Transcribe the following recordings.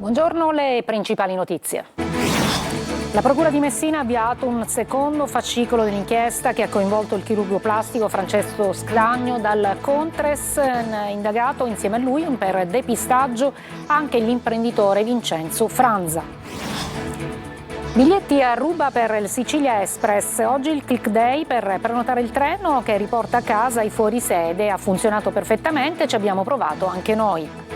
Buongiorno, le principali notizie. La Procura di Messina ha avviato un secondo fascicolo dell'inchiesta che ha coinvolto il chirurgo plastico Francesco Sclagno dal Contres, indagato insieme a lui per depistaggio anche l'imprenditore Vincenzo Franza. Biglietti a ruba per il Sicilia Express. Oggi il click day per prenotare il treno che riporta a casa i fuorisede. Ha funzionato perfettamente, ci abbiamo provato anche noi.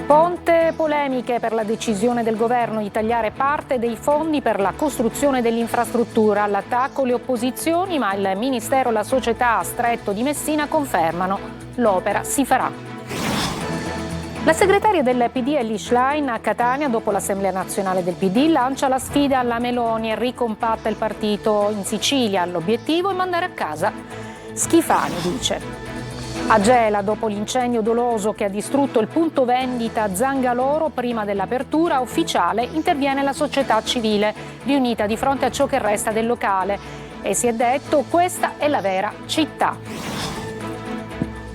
Ponte, polemiche per la decisione del governo di tagliare parte dei fondi per la costruzione dell'infrastruttura. All'attacco le opposizioni, ma il Ministero e la società Stretto di Messina confermano l'opera si farà. La segretaria del PD Elly Schlein a Catania, dopo l'Assemblea Nazionale del PD, lancia la sfida alla Meloni e ricompatta il partito in Sicilia. L'obiettivo è mandare a casa Schifani, dice. A Gela, dopo l'incendio doloso che ha distrutto il punto vendita Zangaloro prima dell'apertura ufficiale, interviene la società civile riunita di fronte a ciò che resta del locale e si è detto: questa è la vera città.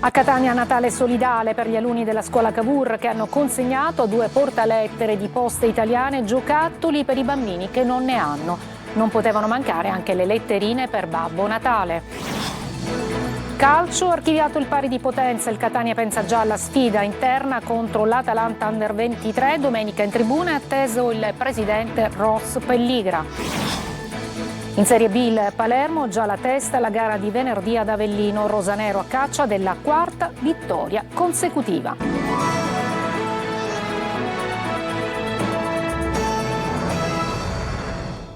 A Catania Natale solidale per gli alunni della scuola Cavour che hanno consegnato a 2 portalettere di Poste Italiane giocattoli per i bambini che non ne hanno. Non potevano mancare anche le letterine per Babbo Natale. Calcio, archiviato il pari di potenza, il Catania pensa già alla sfida interna contro l'Atalanta Under 23, domenica in tribuna è atteso il presidente Ross Pelligra. In Serie B il Palermo già la testa alla gara di venerdì ad Avellino, rosanero a caccia della 4ª vittoria consecutiva.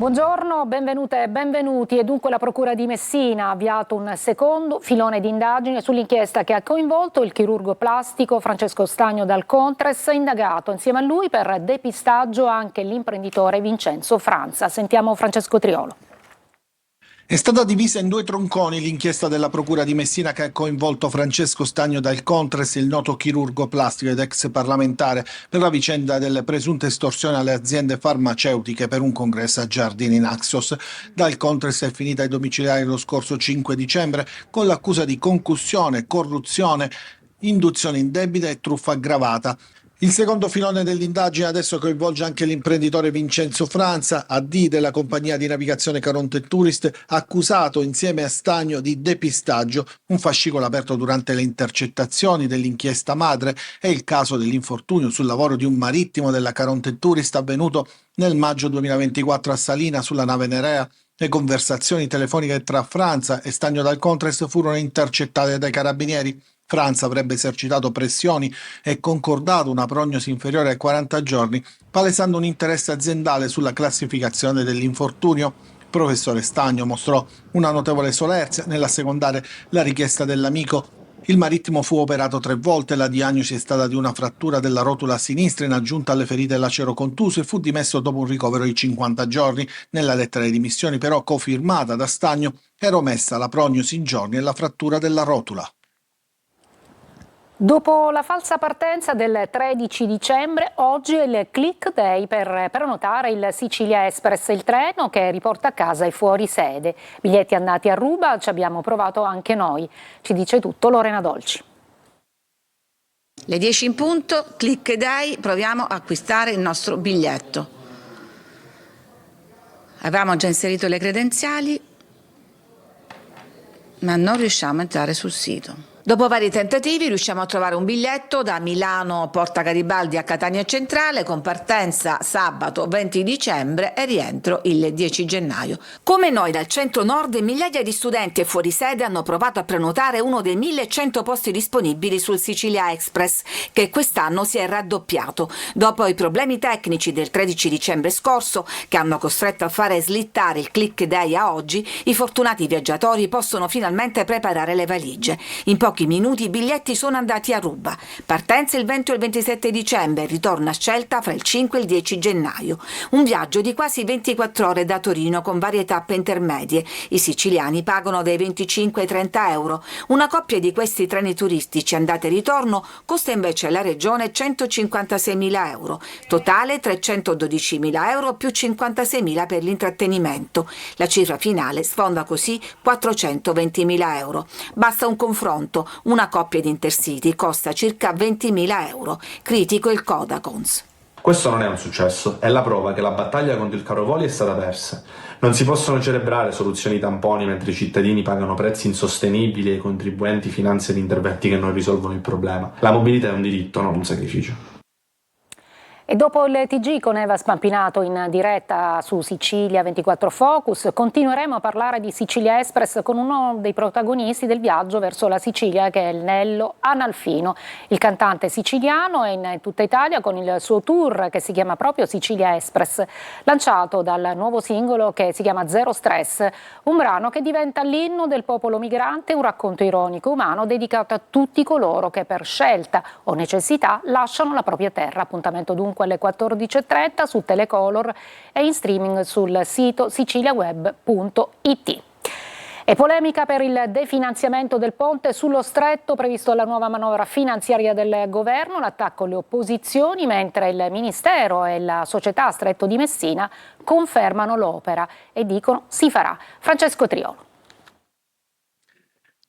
Buongiorno, benvenute e benvenuti. E dunque la Procura di Messina ha avviato un secondo filone di indagine sull'inchiesta che ha coinvolto il chirurgo plastico Francesco Sclagno dal Contres, indagato insieme a lui per depistaggio anche l'imprenditore Vincenzo Franza. Sentiamo Francesco Triolo. È stata divisa in 2 tronconi l'inchiesta della Procura di Messina che ha coinvolto Francesco Sclagno dal Contres, il noto chirurgo plastico ed ex parlamentare, per la vicenda delle presunte estorsioni alle aziende farmaceutiche per un congresso a Giardini Naxos. Dal Contres è finita ai domiciliari lo scorso 5 dicembre con l'accusa di concussione, corruzione, induzione indebita e truffa aggravata. Il secondo filone dell'indagine adesso coinvolge anche l'imprenditore Vincenzo Franza, AD della compagnia di navigazione Caronte Tourist, accusato insieme a Sclagno di depistaggio, un fascicolo aperto durante le intercettazioni dell'inchiesta madre è il caso dell'infortunio sul lavoro di un marittimo della Caronte Tourist avvenuto nel maggio 2024 a Salina sulla nave Nerea. Le conversazioni telefoniche tra Franza e Sclagno dal Contres furono intercettate dai carabinieri. Franza avrebbe esercitato pressioni e concordato una prognosi inferiore ai 40 giorni, palesando un interesse aziendale sulla classificazione dell'infortunio. Il professore Sclagno mostrò una notevole solerzia nell'assecondare la richiesta dell'amico. Il marittimo fu operato 3 volte, la diagnosi è stata di una frattura della rotula sinistra in aggiunta alle ferite lacero contuso e fu dimesso dopo un ricovero di 50 giorni. Nella lettera di dimissioni però cofirmata da Sclagno era omessa la prognosi in giorni e la frattura della rotula. Dopo la falsa partenza del 13 dicembre, oggi è il click day per prenotare il Sicilia Express, il treno che riporta a casa i fuorisede. Biglietti andati a ruba, ci abbiamo provato anche noi. Ci dice tutto Lorena Dolci. Le 10 in punto, click day, proviamo a acquistare il nostro biglietto. Avevamo già inserito le credenziali, ma non riusciamo a entrare sul sito. Dopo vari tentativi riusciamo a trovare un biglietto da Milano Porta Garibaldi a Catania Centrale con partenza sabato 20 dicembre e rientro il 10 gennaio. Come noi dal centro-nord, migliaia di studenti e fuorisede hanno provato a prenotare uno dei 1100 posti disponibili sul Sicilia Express, che quest'anno si è raddoppiato. Dopo i problemi tecnici del 13 dicembre scorso, che hanno costretto a fare slittare il click day a oggi, i fortunati viaggiatori possono finalmente preparare le valigie. In pochi minuti i biglietti sono andati a ruba. Partenza il 20 e il 27 dicembre, ritorno a scelta fra il 5 e il 10 gennaio. Un viaggio di quasi 24 ore da Torino con varie tappe intermedie. I siciliani pagano dai 25 ai 30 euro. Una coppia di questi treni turistici andata e ritorno costa invece alla regione 156.000 euro. Totale 312.000 euro più 56.000 per l'intrattenimento. La cifra finale sfonda così 420.000 euro. Basta un confronto. Una coppia di Intercity costa circa 20.000 euro. Critico il Codacons. Questo non è un successo, è la prova che la battaglia contro il caro voli è stata persa. Non si possono celebrare soluzioni tamponi mentre i cittadini pagano prezzi insostenibili e i contribuenti finanziano interventi che non risolvono il problema. La mobilità è un diritto, non un sacrificio. E dopo il TG con Eva Spampinato in diretta su Sicilia 24 Focus, continueremo a parlare di Sicilia Express con uno dei protagonisti del viaggio verso la Sicilia, che è Nello Analfino. Il cantante siciliano è in tutta Italia con il suo tour che si chiama proprio Sicilia Express, lanciato dal nuovo singolo che si chiama Zero Stress, un brano che diventa l'inno del popolo migrante, un racconto ironico umano dedicato a tutti coloro che per scelta o necessità lasciano la propria terra. Appuntamento dunque alle 14.30 su Telecolor e in streaming sul sito siciliaweb.it. E polemica per il definanziamento del ponte sullo Stretto previsto alla nuova manovra finanziaria del governo, l'attacco alle opposizioni, mentre il Ministero e la società Stretto di Messina confermano l'opera e dicono si farà. Francesco Triolo.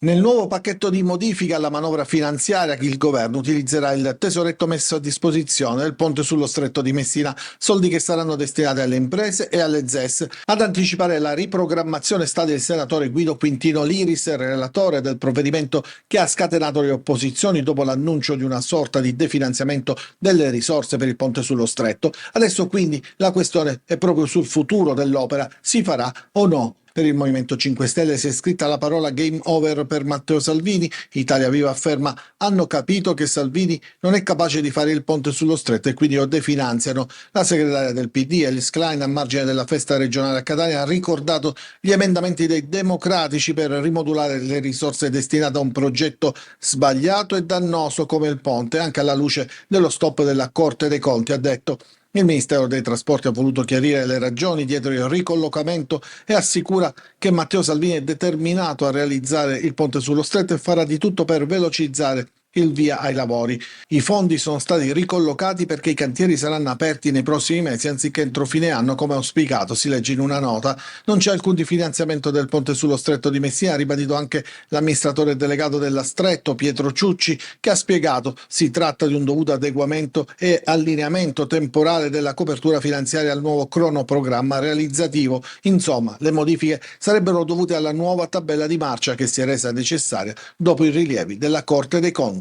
Nel nuovo pacchetto di modifiche alla manovra finanziaria il governo utilizzerà il tesoretto messo a disposizione del ponte sullo Stretto di Messina, soldi che saranno destinati alle imprese e alle ZES. Ad anticipare la riprogrammazione sta il senatore Guido Quintino Liris, relatore del provvedimento che ha scatenato le opposizioni dopo l'annuncio di una sorta di definanziamento delle risorse per il ponte sullo Stretto. Adesso quindi la questione è proprio sul futuro dell'opera, si farà o no? Per il Movimento 5 Stelle si è scritta la parola game over per Matteo Salvini. Italia Viva afferma: hanno capito che Salvini non è capace di fare il ponte sullo Stretto e quindi lo definanziano. La segretaria del PD, Elis Klein, a margine della festa regionale a Catania, ha ricordato gli emendamenti dei democratici per rimodulare le risorse destinate a un progetto sbagliato e dannoso come il ponte, anche alla luce dello stop della Corte dei Conti, ha detto. Il Ministero dei Trasporti ha voluto chiarire le ragioni dietro il ricollocamento e assicura che Matteo Salvini è determinato a realizzare il ponte sullo Stretto e farà di tutto per velocizzare il via ai lavori. I fondi sono stati ricollocati perché i cantieri saranno aperti nei prossimi mesi anziché entro fine anno come auspicato, si legge in una nota. Non c'è alcun rifinanziamento del ponte sullo Stretto di Messina, ha ribadito anche l'amministratore delegato della Stretto, Pietro Ciucci, che ha spiegato si tratta di un dovuto adeguamento e allineamento temporale della copertura finanziaria al nuovo cronoprogramma realizzativo. Insomma, le modifiche sarebbero dovute alla nuova tabella di marcia che si è resa necessaria dopo i rilievi della Corte dei Conti.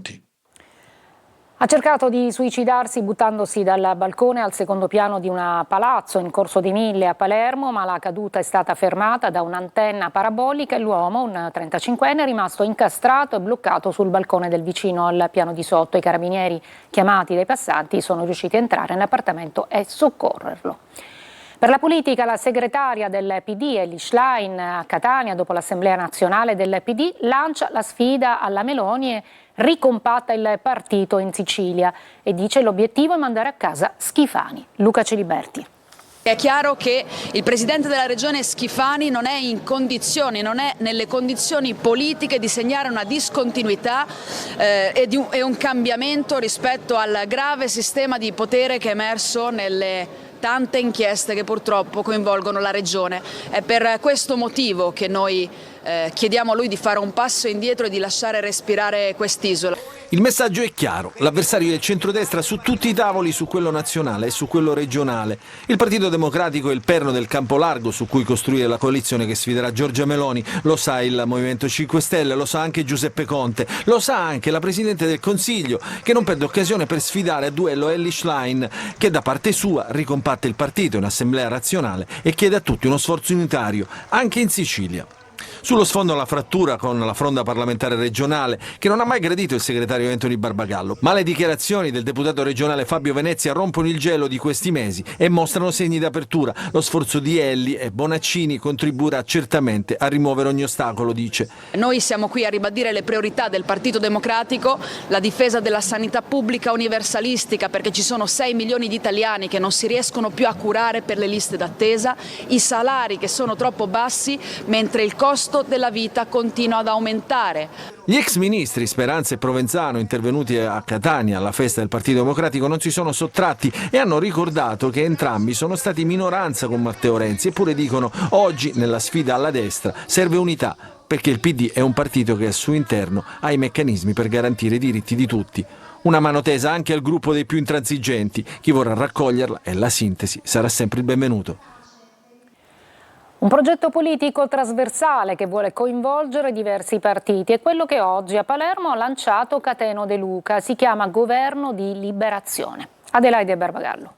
Ha cercato di suicidarsi buttandosi dal balcone al secondo piano di un palazzo in Corso dei Mille a Palermo, ma la caduta è stata fermata da un'antenna parabolica e l'uomo, un 35enne, è rimasto incastrato e bloccato sul balcone del vicino al piano di sotto. I carabinieri, chiamati dai passanti, sono riusciti a entrare nell'appartamento e soccorrerlo. Per la politica, la segretaria del PD, Elis Schlein, a Catania, dopo l'Assemblea Nazionale del PD, lancia la sfida alla Meloni e ricompatta il partito in Sicilia e dice l'obiettivo è mandare a casa Schifani. Luca Celiberti. È chiaro che il Presidente della Regione Schifani non è in condizioni, non è nelle condizioni politiche di segnare una discontinuità e un cambiamento rispetto al grave sistema di potere che è emerso nelle tante inchieste che purtroppo coinvolgono la Regione. È per questo motivo che noi chiediamo a lui di fare un passo indietro e di lasciare respirare quest'isola. Il messaggio è chiaro, l'avversario del centrodestra su tutti i tavoli, su quello nazionale e su quello regionale. Il Partito Democratico è il perno del campo largo su cui costruire la coalizione che sfiderà Giorgia Meloni. Lo sa il Movimento 5 Stelle, lo sa anche Giuseppe Conte, lo sa anche la Presidente del Consiglio, che non perde occasione per sfidare a duello Elis Schlein, che da parte sua ricompatta il partito in assemblea razionale e chiede a tutti uno sforzo unitario, anche in Sicilia. Sullo sfondo la frattura con la fronda parlamentare regionale, che non ha mai gradito il segretario Anthony Barbagallo, ma le dichiarazioni del deputato regionale Fabio Venezia rompono il gelo di questi mesi e mostrano segni d'apertura. Lo sforzo di Elli e Bonaccini contribuirà certamente a rimuovere ogni ostacolo, dice. Noi siamo qui a ribadire le priorità del Partito Democratico, la difesa della sanità pubblica universalistica, perché ci sono 6 milioni di italiani che non si riescono più a curare per le liste d'attesa, i salari che sono troppo bassi, mentre il costo della vita continua ad aumentare. Gli ex ministri Speranza e Provenzano, intervenuti a Catania alla festa del Partito Democratico, non si sono sottratti e hanno ricordato che entrambi sono stati minoranza con Matteo Renzi, eppure dicono oggi nella sfida alla destra serve unità, perché il PD è un partito che al suo interno ha i meccanismi per garantire i diritti di tutti. Una mano tesa anche al gruppo dei più intransigenti. Chi vorrà raccoglierla e la sintesi sarà sempre il benvenuto. Un progetto politico trasversale che vuole coinvolgere diversi partiti è quello che oggi a Palermo ha lanciato Cateno De Luca. Si chiama Governo di Liberazione. Adelaide Barbagallo.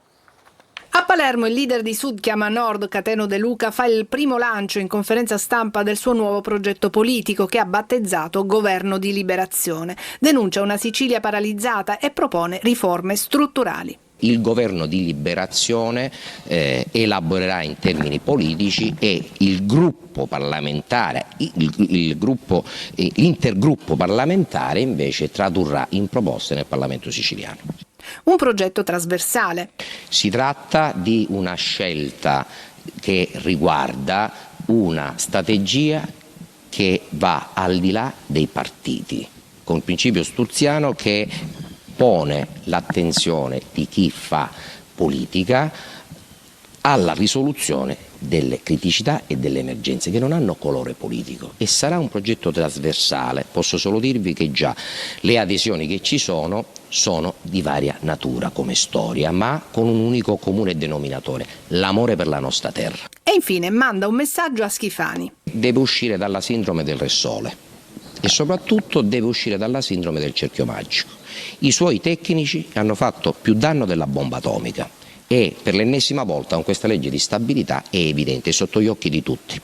A Palermo il leader di Sud Chiama Nord, Cateno De Luca, fa il primo lancio in conferenza stampa del suo nuovo progetto politico che ha battezzato Governo di Liberazione. Denuncia una Sicilia paralizzata e propone riforme strutturali. Il governo di liberazione elaborerà in termini politici e il gruppo parlamentare, l'intergruppo parlamentare invece tradurrà in proposte nel Parlamento siciliano. Un progetto trasversale. Si tratta di una scelta che riguarda una strategia che va al di là dei partiti, con il principio sturziano che pone l'attenzione di chi fa politica alla risoluzione delle criticità e delle emergenze che non hanno colore politico, e sarà un progetto trasversale. Posso solo dirvi che già le adesioni che ci sono di varia natura come storia, ma con un unico comune denominatore: l'amore per la nostra terra. E infine manda un messaggio a Schifani. Deve uscire dalla sindrome del Re Sole e soprattutto deve uscire dalla sindrome del cerchio magico. I suoi tecnici hanno fatto più danno della bomba atomica e per l'ennesima volta con questa legge di stabilità è evidente, è sotto gli occhi di tutti.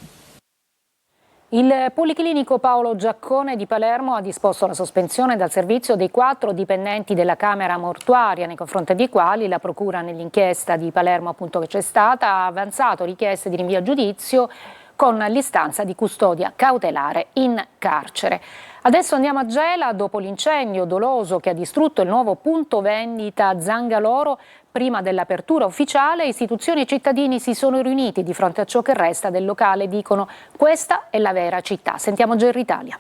Il Policlinico Paolo Giaccone di Palermo ha disposto la sospensione dal servizio dei 4 dipendenti della Camera Mortuaria, nei confronti dei quali la Procura, nell'inchiesta di Palermo appunto che c'è stata, ha avanzato richieste di rinvio a giudizio con l'istanza di custodia cautelare in carcere. Adesso andiamo a Gela. Dopo l'incendio doloso che ha distrutto il nuovo punto vendita Zangaloro, prima dell'apertura ufficiale, istituzioni e cittadini si sono riuniti di fronte a ciò che resta del locale. Dicono: questa è la vera città. Sentiamo Gerry Italia.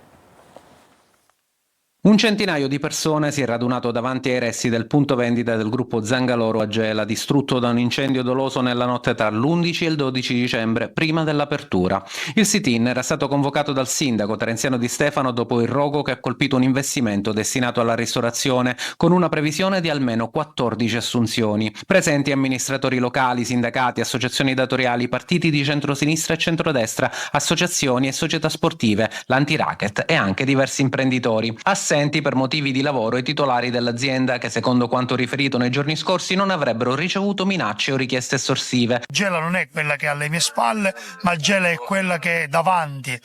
Un centinaio di persone si è radunato davanti ai resti del punto vendita del gruppo Zangaloro a Gela, distrutto da un incendio doloso nella notte tra l'11 e il 12 dicembre, prima dell'apertura. Il sit-in era stato convocato dal sindaco Terenziano Di Stefano dopo il rogo che ha colpito un investimento destinato alla ristorazione, con una previsione di almeno 14 assunzioni. Presenti amministratori locali, sindacati, associazioni datoriali, partiti di centrosinistra e centrodestra, associazioni e società sportive, l'antiracket e anche diversi imprenditori. Assenti per motivi di lavoro i titolari dell'azienda che, secondo quanto riferito nei giorni scorsi, non avrebbero ricevuto minacce o richieste estorsive. Gela non è quella che è alle mie spalle, ma Gela è quella che è davanti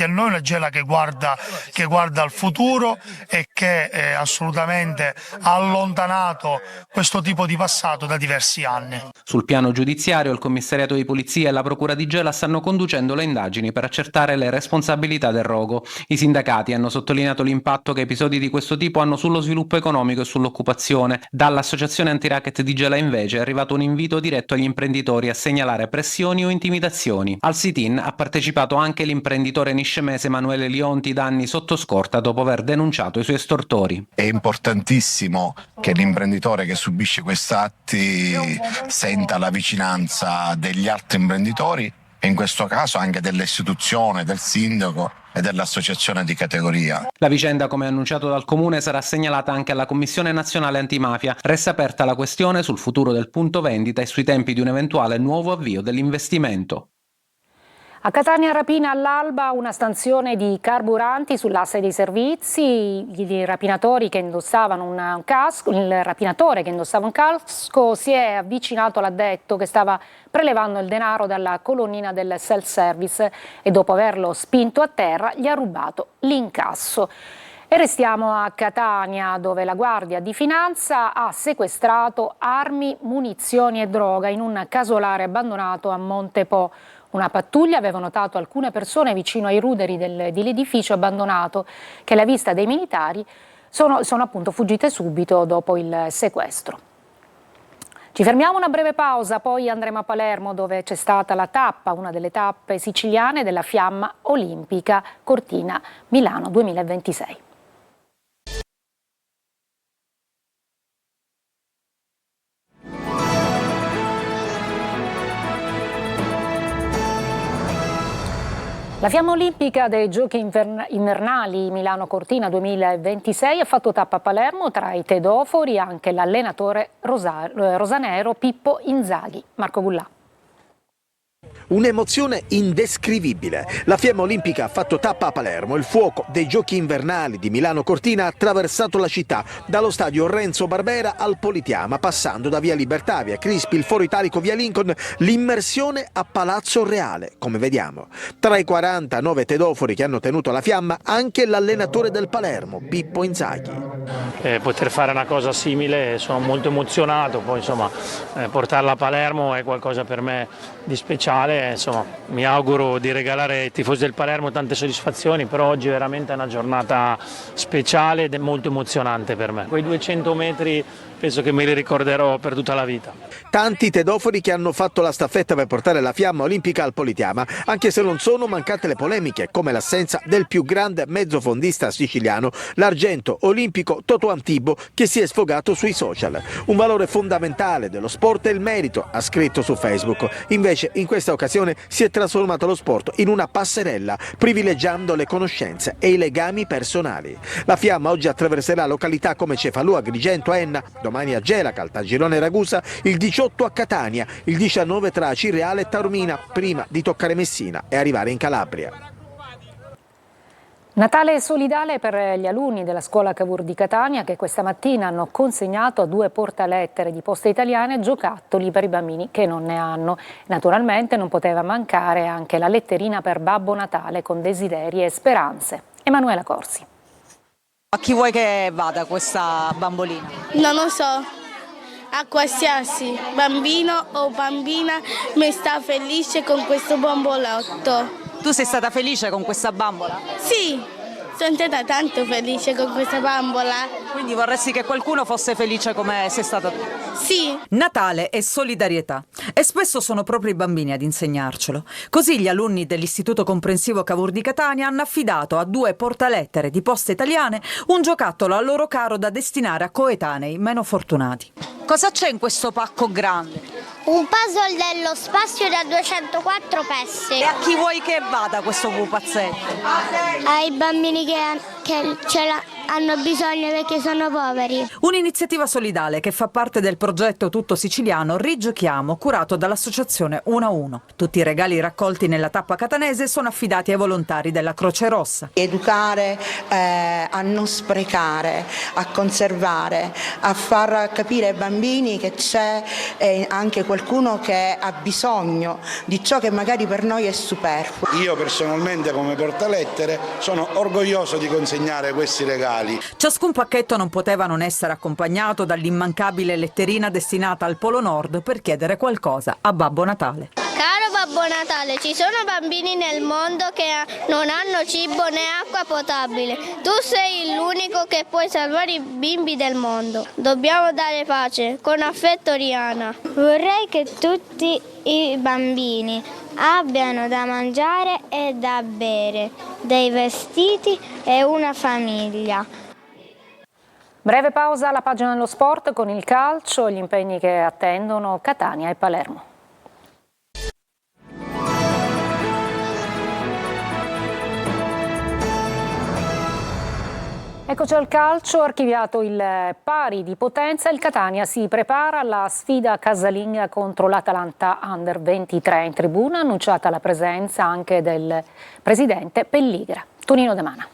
a noi, una Gela che guarda al futuro e che assolutamente ha allontanato questo tipo di passato da diversi anni. Sul piano giudiziario, il commissariato di polizia e la procura di Gela stanno conducendo le indagini per accertare le responsabilità del rogo. I sindacati hanno sottolineato l'impatto che episodi di questo tipo hanno sullo sviluppo economico e sull'occupazione. Dall'associazione antiracket di Gela invece è arrivato un invito diretto agli imprenditori a segnalare pressioni o intimidazioni. Al sit-in ha partecipato anche l'imprenditore niscemese Emanuele Lionti, da anni sotto scorta dopo aver denunciato i suoi estortori. È importantissimo che l'imprenditore che subisce questi atti senta la vicinanza degli altri imprenditori e in questo caso anche dell'istituzione, del sindaco e dell'associazione di categoria. La vicenda, come annunciato dal Comune, sarà segnalata anche alla Commissione Nazionale Antimafia. Resta aperta la questione sul futuro del punto vendita e sui tempi di un eventuale nuovo avvio dell'investimento. A Catania rapina all'alba una stazione di carburanti sull'asse dei servizi. I rapinatori che indossavano un casco, il rapinatore che indossava un casco si è avvicinato all'addetto che stava prelevando il denaro dalla colonnina del self-service e dopo averlo spinto a terra gli ha rubato l'incasso. E restiamo a Catania, dove la Guardia di Finanza ha sequestrato armi, munizioni e droga in un casolare abbandonato a Montepo. Una pattuglia aveva notato alcune persone vicino ai ruderi dell'edificio abbandonato che, alla vista dei militari, sono appunto fuggite subito dopo il sequestro. Ci fermiamo, una breve pausa, poi andremo a Palermo, dove c'è stata la tappa, una delle tappe siciliane della Fiamma Olimpica Cortina Milano 2026. La fiamma olimpica dei Giochi invernali Milano-Cortina 2026 ha fatto tappa a Palermo. Tra i tedofori anche l'allenatore rosanero Pippo Inzaghi. Marco Gullà. Un'emozione indescrivibile. La fiamma olimpica ha fatto tappa a Palermo. Il fuoco dei Giochi invernali di Milano-Cortina ha attraversato la città, dallo stadio Renzo Barbera al Politeama, passando da via Libertà, via Crispi, il Foro Italico, via Lincoln, l'immersione a Palazzo Reale, come vediamo. Tra i 49 tedofori che hanno tenuto la fiamma, anche l'allenatore del Palermo, Pippo Inzaghi. Poter fare una cosa simile, sono molto emozionato, poi insomma portarla a Palermo è qualcosa per me di speciale. Insomma, mi auguro di regalare ai tifosi del Palermo tante soddisfazioni, però oggi veramente è una giornata speciale ed è molto emozionante per me. Quei 200 metri penso che me li ricorderò per tutta la vita. Tanti tedofori che hanno fatto la staffetta per portare la fiamma olimpica al Politeama, anche se non sono mancate le polemiche, come l'assenza del più grande mezzofondista siciliano, l'argento olimpico Toto Antibo, che si è sfogato sui social. Un valore fondamentale dello sport è il merito, ha scritto su Facebook. Invece in questa occasione si è trasformato lo sport in una passerella, privilegiando le conoscenze e i legami personali. La fiamma oggi attraverserà località come Cefalù, Agrigento, Enna, domani a Gela, Caltagirone e Ragusa, il 18 a Catania, il 19 tra Cirreale e Taormina, prima di toccare Messina e arrivare in Calabria. Natale solidale per gli alunni della scuola Cavour di Catania, che questa mattina hanno consegnato a 2 portalettere di Poste Italiane giocattoli per i bambini che non ne hanno. Naturalmente non poteva mancare anche la letterina per Babbo Natale con desideri e speranze. Emanuela Corsi. A chi vuoi che vada questa bambolina? Non lo so, a qualsiasi bambino o bambina mi sta felice con questo bambolotto. Tu sei stata felice con questa bambola? Sì, sono stata tanto felice con questa bambola. Quindi vorresti che qualcuno fosse felice come sei stata tu? Sì. Natale è solidarietà e spesso sono proprio i bambini ad insegnarcelo. Così gli alunni dell'Istituto Comprensivo Cavour di Catania hanno affidato a 2 portalettere di Poste Italiane un giocattolo a loro caro da destinare a coetanei meno fortunati. Cosa c'è in questo pacco grande? Un puzzle dello spazio da 204 pezzi. E a chi vuoi che vada questo pupazzetto? Ai bambini che hanno bisogno perché sono poveri. Un'iniziativa solidale che fa parte del progetto tutto siciliano Rigiochiamo, curato dall'associazione 1 a 1. Tutti i regali raccolti nella tappa catanese sono affidati ai volontari della Croce Rossa. Educare a non sprecare, a conservare, a far capire ai bambini che c'è anche qualcuno che ha bisogno di ciò che magari per noi è superfluo. Io personalmente come portalettere sono orgoglioso di consegnare questi regali. Ciascun pacchetto non poteva non essere accompagnato dall'immancabile letterina destinata al Polo Nord per chiedere qualcosa a Babbo Natale. Caro Babbo Natale, ci sono bambini nel mondo che non hanno cibo né acqua potabile. Tu sei l'unico che puoi salvare i bimbi del mondo. Dobbiamo dare pace. Con affetto, Rihanna. Vorrei che tutti i bambini abbiano da mangiare e da bere, dei vestiti e una famiglia. Breve pausa alla pagina dello sport con il calcio, gli impegni che attendono Catania e Palermo. Eccoci al calcio, archiviato il pari di potenza, il Catania si prepara alla sfida casalinga contro l'Atalanta Under 23. In tribuna annunciata la presenza anche del presidente Pelligra. Tonino De Mana.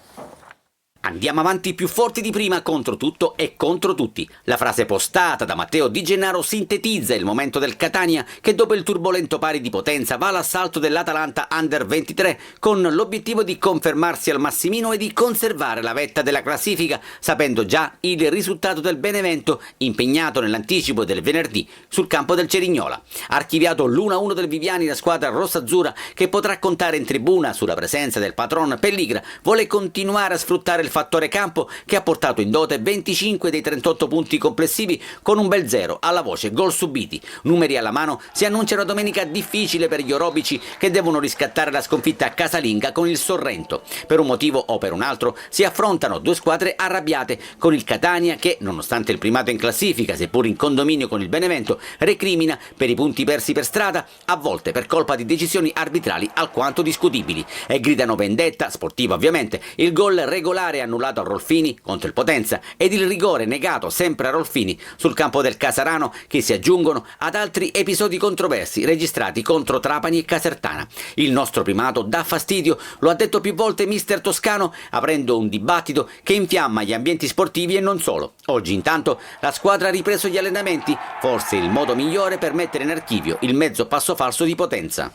Andiamo avanti più forti di prima contro tutto e contro tutti. La frase postata da Matteo Di Gennaro sintetizza il momento del Catania che dopo il turbolento pari di potenza va all'assalto dell'Atalanta Under 23 con l'obiettivo di confermarsi al massimino e di conservare la vetta della classifica, sapendo già il risultato del Benevento impegnato nell'anticipo del venerdì sul campo del Cerignola. Archiviato l'1-1 del Viviani, la squadra rossazzurra che potrà contare in tribuna sulla presenza del patron Pelligra vuole continuare a sfruttare il fattore campo che ha portato in dote 25 dei 38 punti complessivi con un bel 0 alla voce gol subiti. Numeri alla mano si annuncia una domenica difficile per gli orobici che devono riscattare la sconfitta casalinga con il Sorrento. Per un motivo o per un altro si affrontano due squadre arrabbiate, con il Catania che, nonostante il primato in classifica, seppur in condominio con il Benevento, recrimina per i punti persi per strada, a volte per colpa di decisioni arbitrali alquanto discutibili, e gridano vendetta, sportiva ovviamente, il gol regolare annullato a Rolfini contro il Potenza ed il rigore negato sempre a Rolfini sul campo del Casarano, che si aggiungono ad altri episodi controversi registrati contro Trapani e Casertana. Il nostro primato dà fastidio, lo ha detto più volte mister Toscano, aprendo un dibattito che infiamma gli ambienti sportivi e non solo. Oggi intanto la squadra ha ripreso gli allenamenti, forse il modo migliore per mettere in archivio il mezzo passo falso di Potenza.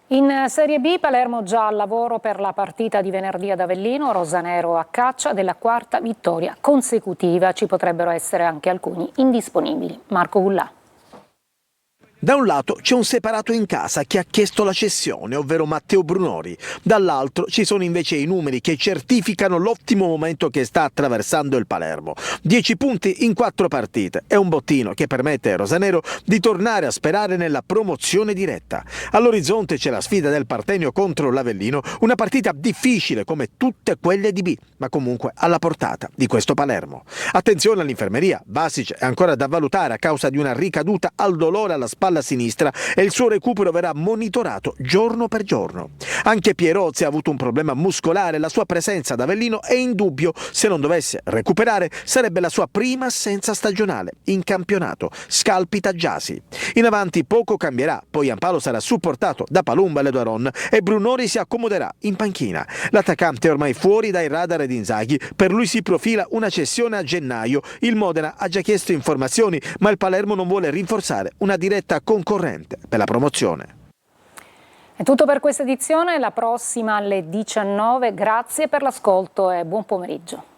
In Serie B Palermo già al lavoro per la partita di venerdì ad Avellino, rosanero a caccia della quarta vittoria consecutiva. Ci potrebbero essere anche alcuni indisponibili. Marco Gullà. Da un lato c'è un separato in casa che ha chiesto la cessione, ovvero Matteo Brunori. Dall'altro ci sono invece i numeri che certificano l'ottimo momento che sta attraversando il Palermo. 10 punti in 4 partite. È un bottino che permette ai rosanero di tornare a sperare nella promozione diretta. All'orizzonte c'è la sfida del Partenio contro l'Avellino, una partita difficile come tutte quelle di B, ma comunque alla portata di questo Palermo. Attenzione all'infermeria, Vasic è ancora da valutare a causa di una ricaduta al dolore alla spalla sinistra e il suo recupero verrà monitorato giorno per giorno. Anche Pierozzi ha avuto un problema muscolare, la sua presenza ad Avellino è in dubbio. Se non dovesse recuperare sarebbe la sua prima assenza stagionale in campionato. Scalpita Giasi. In avanti poco cambierà, poi Ampalo sarà supportato da Palumba e Ledoron e Brunori si accomoderà in panchina. L'attaccante è ormai fuori dai radar di Inzaghi, per lui si profila una cessione a gennaio. Il Modena ha già chiesto informazioni, ma il Palermo non vuole rinforzare una diretta concorrente per la promozione. È tutto per questa edizione, la prossima alle 19. Grazie per l'ascolto e buon pomeriggio.